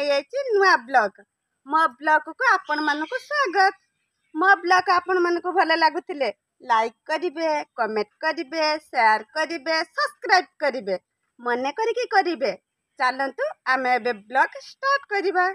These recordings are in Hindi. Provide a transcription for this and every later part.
नहीं नुआ ब्लॉग मो ब्लॉग को आपण मानक स्वागत। मो ब्लॉग आपण मानक भल लगुले लाइक करेंगे, कमेंट करेंगे, शेयर करेंगे, सब्सक्राइब करेंगे, मन करके करेंगे। चलतु आम ए ब्लॉग स्टार्ट करवा।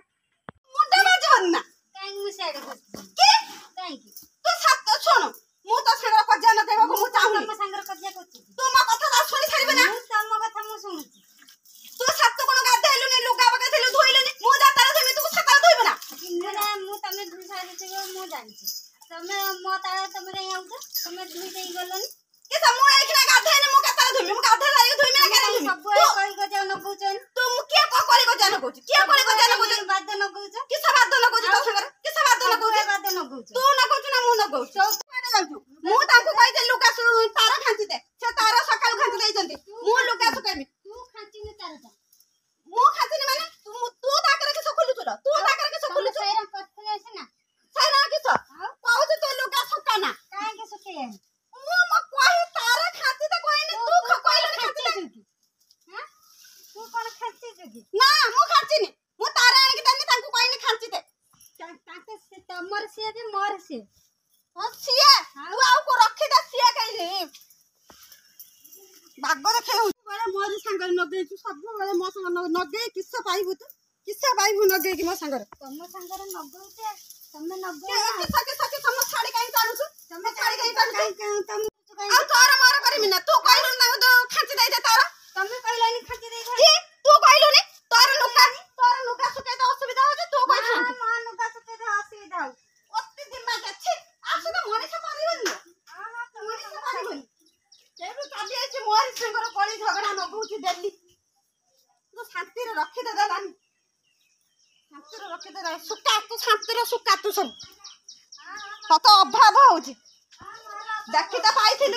तो अभाव हो देखी तो पाई तो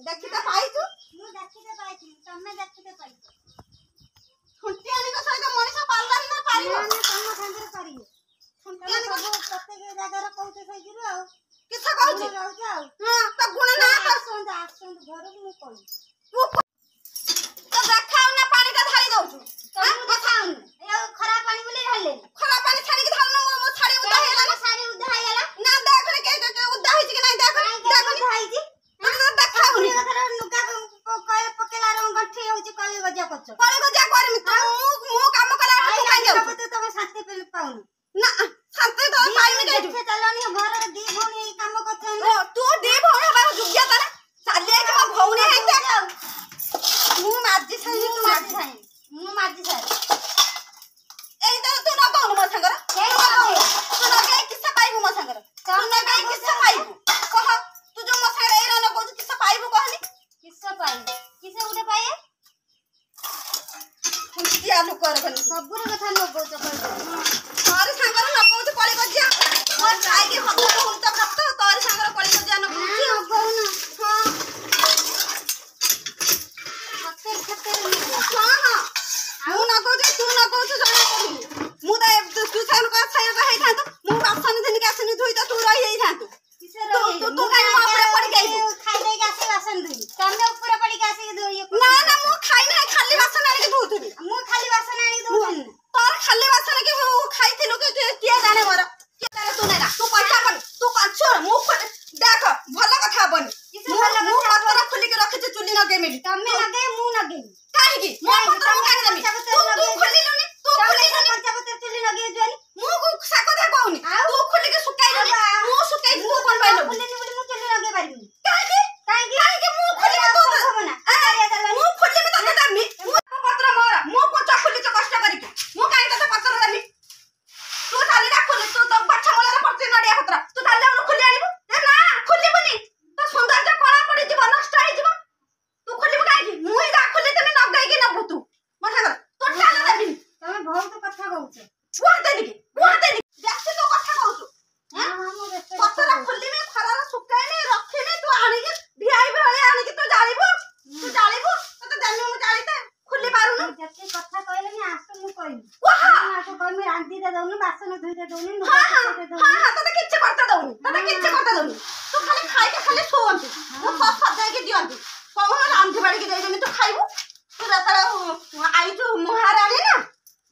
देखी तो पाई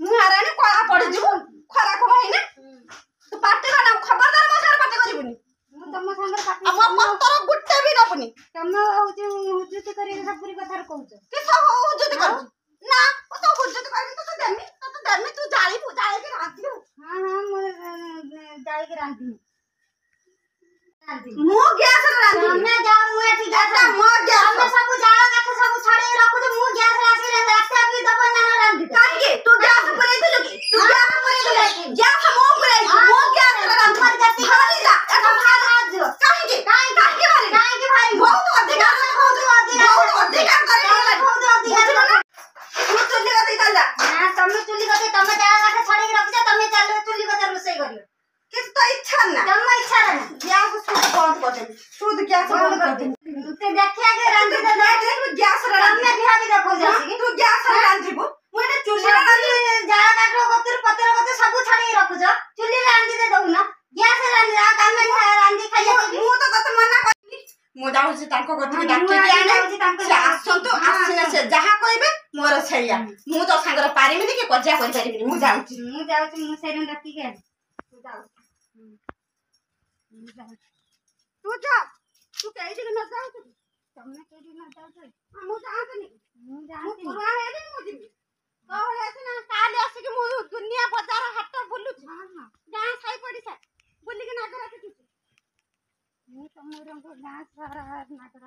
मुहारानी कला पड़ जिवु खरा को भाई ना तू पाटे ना खबरदार मो सार पाटे करिवनी मु तम संगे पाटी अब पत्तर गुट्टे भी नपुनी तम होची हुजुत करी सब पूरी कथा कहूछ के सब हुजुत कर ना ओ तो हुजुत कर तो देमी तू जाली के रांधी हां हां मु जाई के रांधी मो गैस रांधी तमे जाओ मु एठी गैस मो गैस तमे सब जाओ काठ सब छाड़ी रखु मु गैस रासी रास्ता भी दब ना रांधी काहे तू गैस परे दिलु की तू गैस परे दिलु गैस मो परे मो गैस रांधी मर जाती भारी जा एटा भार आज काहे भारी भारी बहुत अधिकार करे बहुत अधिकार तू चुल्ली का दे जा ना तमे चुल्ली कते तमे जाओ काठ छाड़ी के रखु तमे चलो चुल्ली कते रोसई करियो किस तो इच्छा ना तम इच्छा नहीं गैस सुध बंद कर दे सुध गैस बंद कर दे ते देखिया के रांधी दे दे तू गैस रांधी तमे बिहा भी देखो जासी तू गैस रांधीबो मुने चुल्ली रांधी जाओ काठ कतिर पतर कते सब छाड़ी के रखु चुल्ली रांधी दे दउ ना गैस रांधी आ कामे रांधी खाइया मु तो तते मना करली मु जाउछि तांको गति डाके आने से आसंतु आसिना से जहा कहबे मोर छैया मु तो संगर पारिमिनी के कज्जा कर पारिमिनी मु जाउछि मु सेरन डाकी के तू जा तू जा तू कहि दिन न जाउ तमे केडी न जाउ मु जाउछि मु मु जानती पुरा हेले मु जिबी कहले आसिना काले आसी के मु दुनिया बाजार हाट बुलुछि हां हां गां साई पडिसा बुली के नागर रखि मु तमरो को गास सारा नाटक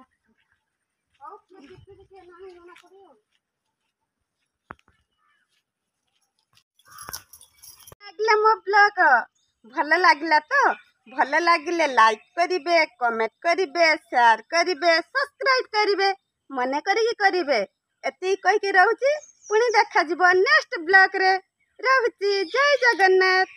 औ किछि के नाही होना पड़ियो लागला मो ब्लॉग भल लागला तो भल लागिले लाइक करिवे कमेंट करिवे शेयर करिवे सब्सक्राइब करिवे मने करिवे एति कहि के रहउची पुनी देखा जीव नेक्स्ट ब्लॉग रे रहउची जय जगन्नाथ।